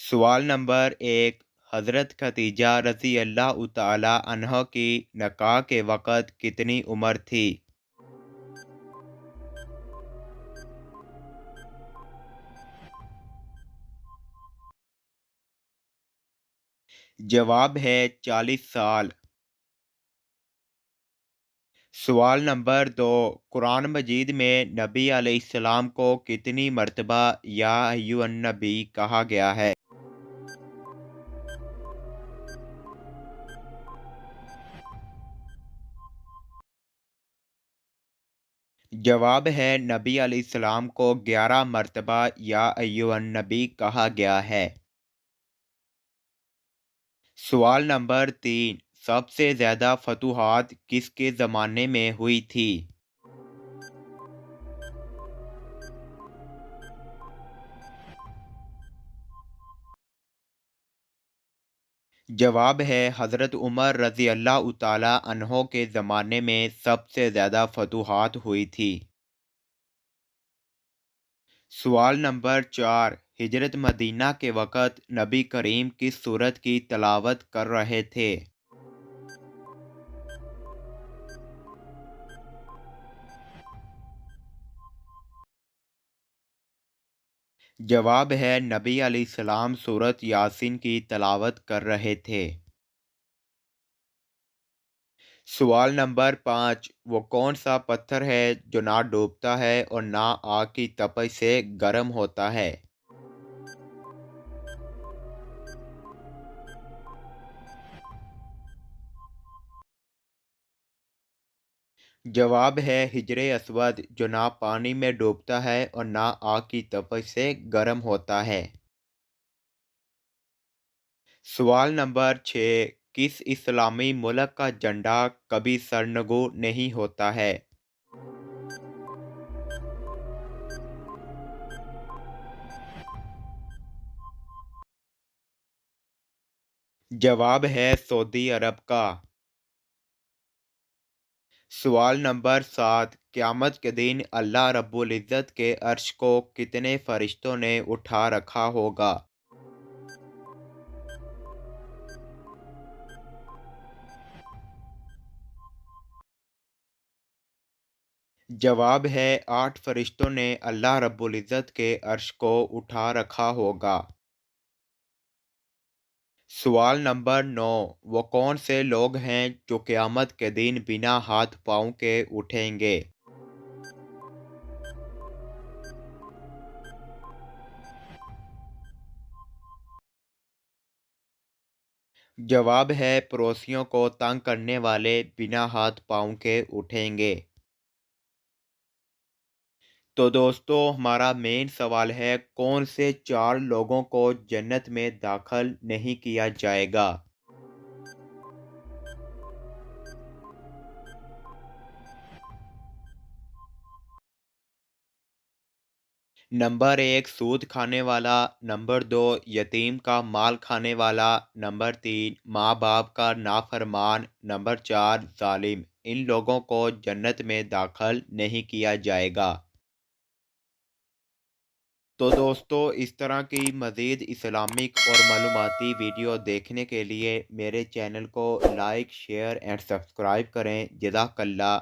سوال نمبر 1، حضرت خدیجہ رضی اللہ تعالی عنہ کی نکاح کے وقت کتنی عمر تھی؟ جواب ہے 40 سال۔ سوال نمبر 2، قرآن مجید میں نبی علیہ السلام کو کتنی مرتبہ یا ایھا النبی کہا گیا ہے؟ جواب ہے نبی علیہ السلام کو 11 مرتبہ یا ایھا النبی کہا گیا ہے۔ سوال نمبر 3، سب سے زیادہ فتوحات کس کے زمانے میں ہوئی تھی؟ جواب ہے حضرت عمر رضی اللہ تعالی عنہ کے زمانے میں سب سے زیادہ فتوحات ہوئی تھی۔ سوال نمبر 4، ہجرت مدینہ کے وقت نبی کریم کس سورت کی تلاوت کر رہے تھے؟ جواب ہے نبی علیہ السلام سورت یاسین کی تلاوت کر رہے تھے۔ سوال نمبر 5، وہ کون سا پتھر ہے جو نہ ڈوبتا ہے اور نہ آگ کی تپش سے گرم ہوتا ہے؟ جواب ہے حجر اسود، جو نہ پانی میں ڈوبتا ہے اور نہ آگ کی تپش سے گرم ہوتا ہے۔ سوال نمبر 6، کس اسلامی ملک کا جھنڈا کبھی سرنگوں نہیں ہوتا ہے؟ جواب ہے سعودی عرب کا۔ سوال نمبر 7، قیامت کے دن اللہ رب العزت کے عرش کو کتنے فرشتوں نے اٹھا رکھا ہوگا؟ جواب ہے 8 فرشتوں نے اللہ رب العزت کے عرش کو اٹھا رکھا ہوگا۔ سوال نمبر 9، وہ کون سے لوگ ہیں جو قیامت کے دن بنا ہاتھ پاؤں کے اٹھیں گے؟ جواب ہے پڑوسیوں کو تنگ کرنے والے بنا ہاتھ پاؤں کے اٹھیں گے۔ تو دوستو، ہمارا مین سوال ہے کون سے 4 لوگوں کو جنت میں داخل نہیں کیا جائے گا؟ نمبر 1، سود کھانے والا، نمبر 2، یتیم کا مال کھانے والا، نمبر 3، ماں باپ کا نافرمان، نمبر 4، ظالم۔ ان لوگوں کو جنت میں داخل نہیں کیا جائے گا۔ تو دوستو، اس طرح کی مزید اسلامک اور معلوماتی ویڈیو دیکھنے کے لیے میرے چینل کو لائک، شیئر اینڈ سبسکرائب کریں۔ جزاک اللہ۔